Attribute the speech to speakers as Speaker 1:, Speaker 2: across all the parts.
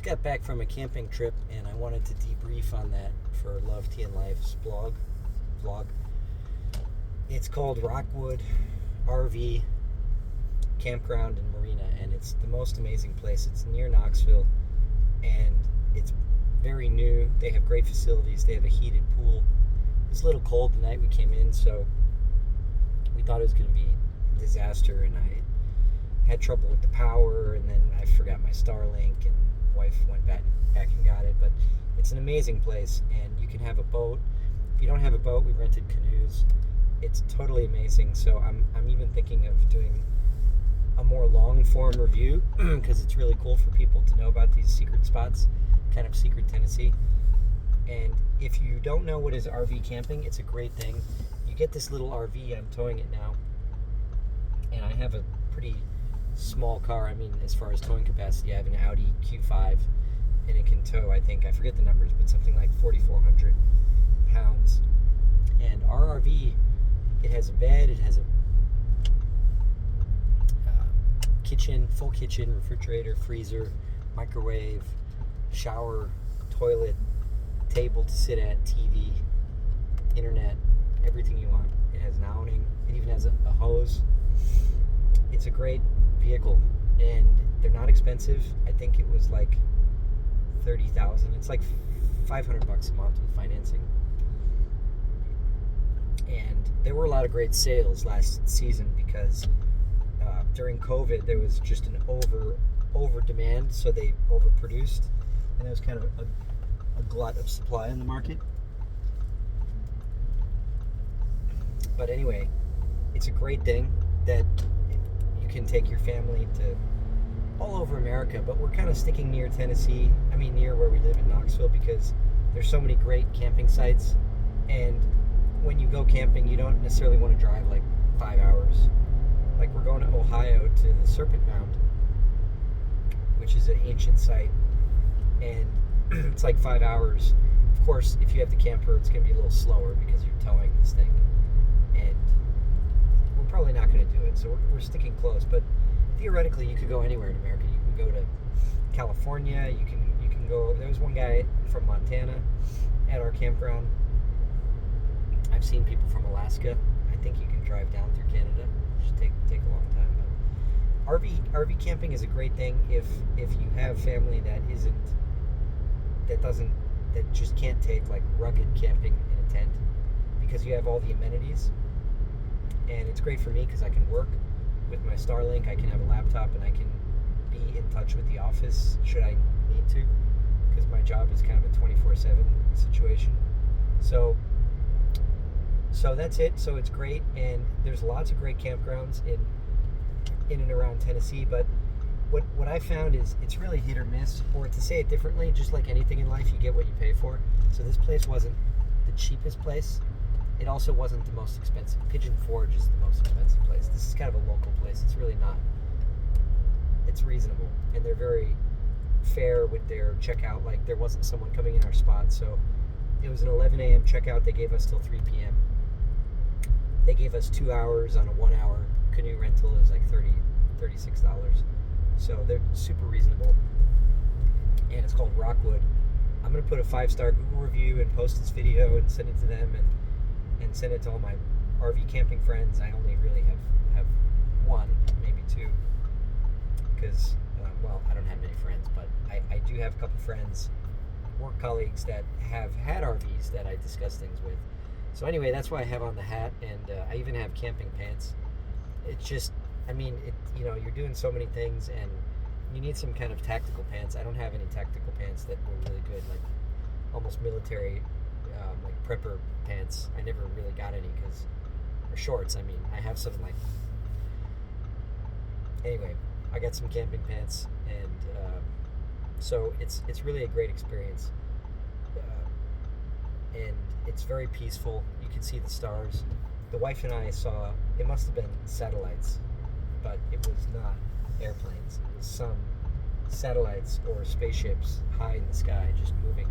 Speaker 1: just got back from a camping trip, and I wanted to debrief on that for Love Tea and Life's vlog. It's called Rockwood RV Campground in Marina, and it's the most amazing place. It's near Knoxville, and it's very new. They have great facilities. They have a heated pool. It was a little cold the night we came in, so we thought it was going to be a disaster, and I had trouble with the power, and then I forgot my Starlink, and wife went back and got it. But it's an amazing place, and you can have a boat. If you don't have a boat, we rented canoes. It's totally amazing. So I'm even thinking of doing a more long form review because it's really cool for people to know about these secret spots, kind of secret Tennessee. And if you don't know what is RV camping, it's a great thing. You get this little RV. I'm towing it now, and I have a pretty small car. I mean, as far as towing capacity, I have an Audi Q5, and it can tow, I think, I forget the numbers, but something like 4,400 pounds. And our RV, it has a bed, it has a kitchen, full kitchen, refrigerator, freezer, microwave, shower, toilet, table to sit at, TV, internet, everything you want. It has an awning. It even has a hose. It's a great vehicle, and they're not expensive. I think it was like $30,000. It's like $500 a month with financing. And there were a lot of great sales last season because during COVID there was just an over demand, so they overproduced, and there was kind of a glut of supply in the market. But anyway, it's a great thing that you can take your family to all over America, but we're kind of sticking near Tennessee. I mean, near where we live in Knoxville, because there's so many great camping sites. And when you go camping, you don't necessarily want to drive like 5 hours. Like, we're going to Ohio to the Serpent Mound, which is an ancient site, and it's like 5 hours. Of course, if you have the camper, it's going to be a little slower because you're towing this thing, and we're probably not going to do it, so we're sticking close. But theoretically, you could go anywhere in America. You can go to California. You can go. There was one guy from Montana at our campground. I've seen people from Alaska. I think you can drive down through Canada. It should take a long time. But RV camping is a great thing if you have family that just can't take like rugged camping in a tent, because you have all the amenities. And it's great for me because I can work with my Starlink. I can have a laptop, and I can be in touch with the office should I need to, because my job is kind of a 24/7 situation. So that's it. So it's great, and there's lots of great campgrounds in and around Tennessee. But what I found is it's really hit or miss, or to say it differently, just like anything in life, you get what you pay for. So this place wasn't the cheapest place. It also wasn't the most expensive. Pigeon Forge is the most expensive place. This is kind of a local place. It's really not. It's reasonable, and they're very fair with their checkout. Like, there wasn't someone coming in our spot, so it was an 11 a.m. checkout. They gave us till 3 p.m. They gave us 2 hours on a 1 hour canoe rental. It was like $36. So they're super reasonable, and it's called Rockwood. I'm going to put a 5-star Google review and post this video and send it to them, and send it to all my RV camping friends. I only really have one, maybe two, because, I don't have many friends, but I do have a couple friends, work colleagues that have had RVs that I discuss things with. So anyway, that's why I have on the hat, and I even have camping pants. It's just, you're doing so many things, and you need some kind of tactical pants. I don't have any tactical pants that were really good, like almost military, like prepper pants. I never really got any or shorts. I have some anyway, I got some camping pants, and so it's really a great experience, and it's very peaceful. You can see the stars. The wife and I saw, it must have been satellites, but it was not airplanes. It was some satellites or spaceships high in the sky just moving.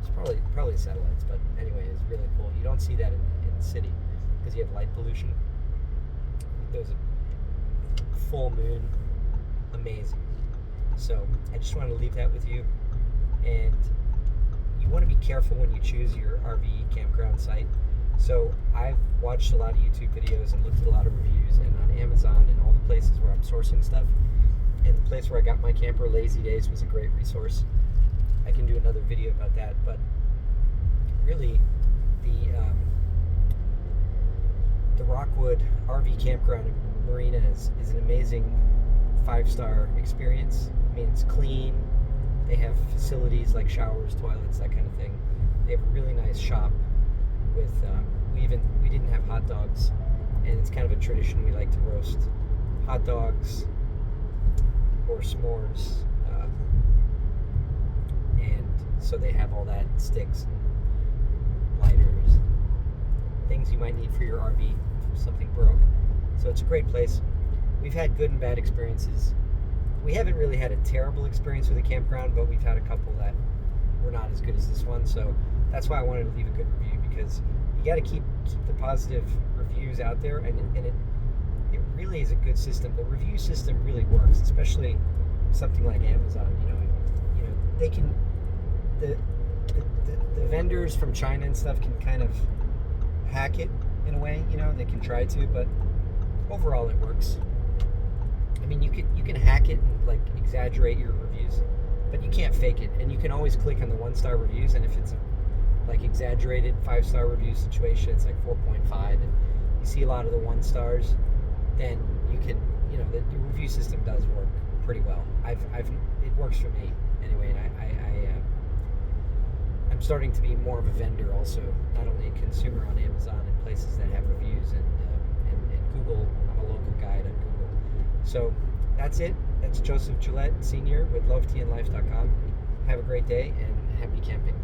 Speaker 1: It's probably satellites, but anyway, it's really cool. You don't see that in the city because you have light pollution. There's a full moon. Amazing. So I just wanted to leave that with you. And you want to be careful when you choose your RV campground site. So I've watched a lot of YouTube videos and looked at a lot of reviews, and on Amazon and all the places where I'm sourcing stuff. And the place where I got my camper, Lazy Days, was a great resource. I can do another video about that, but really the Rockwood RV campground in Marina is an amazing 5-star experience. I mean, it's clean. They have facilities like showers, toilets, that kind of thing. They have a really nice shop with we didn't have hot dogs, and it's kind of a tradition. We like to roast hot dogs or s'mores, and so they have all that, sticks, lighters, things you might need for your RV if something broke. So it's a great place. We've had good and bad experiences. We haven't really had a terrible experience with a campground, but we've had a couple that were not as good as this one. So that's why I wanted to leave a good review, because you got to keep the positive reviews out there, and it really is a good system. The review system really works, especially something like Amazon. You know, they can the vendors from China and stuff can kind of hack it in a way. They can try to, but overall it works. I mean, you can hack it and like exaggerate your reviews, but you can't fake it. And you can always click on the 1-star reviews, and if it's like exaggerated 5-star review situation, it's like 4.5, and you see a lot of the 1 stars, then you can, the review system does work pretty well. It works for me anyway, and I'm starting to be more of a vendor also, not only a consumer on Amazon and places that have reviews, and Google. I'm a local guide on Google. So that's it. That's Joseph Gillette Sr. with LoveTandLife.com. Have a great day and happy camping.